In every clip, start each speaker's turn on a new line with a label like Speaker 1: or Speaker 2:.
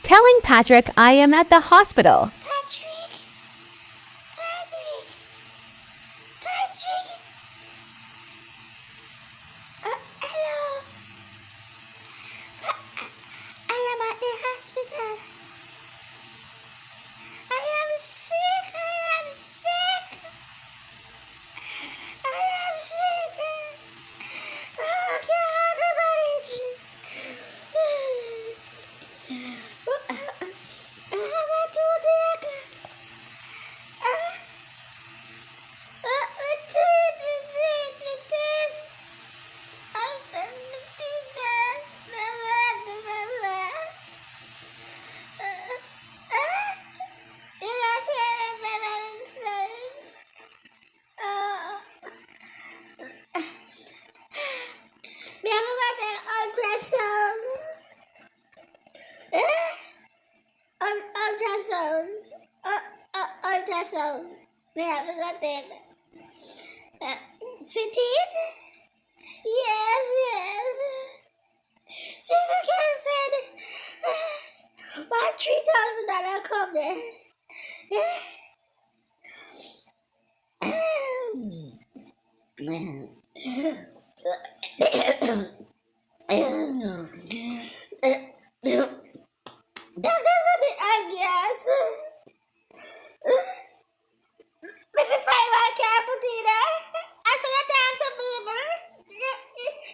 Speaker 1: Telling Patrick I am at the hospital.
Speaker 2: Patrick! Patrick! Patrick! Hello? I am at the hospital. I am sick. I am sick. I am sick. Oh, God, everybody. How about you, Me have got an ultrasound. Ultrasound. Ultrasound. Me have got an. Fitted? Yes, yes. Super said, what $3,000 come there? Doctor said me I guess. If you find my car put in there, I say you talk to people.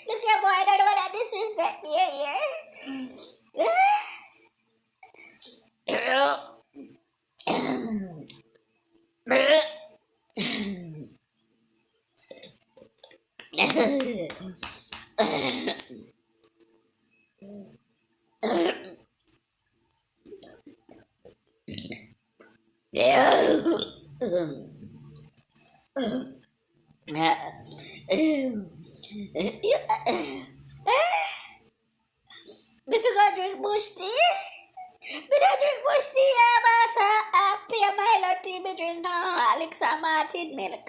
Speaker 2: Look at boy, I don't want to disrespect me Me forgot drink bush tea. Me don't drink bush tea, massa. Pay Milo tea, me drink Alexa Martin milk.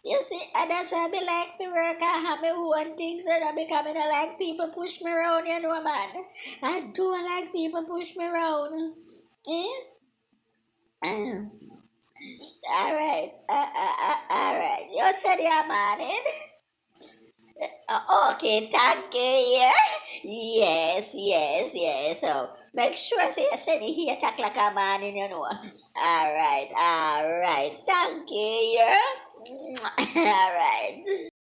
Speaker 2: You see, and that's why me like to work and have me own things and I become I like people push me around, you know, man. I don't like people push me around. Eh? Alright, alright. You said you're married? Okay, thank you, yeah? Yes, yes, yes. So, make sure say you send it here talk like a man, you know. Alright, alright. Thank you, yeah? Alright.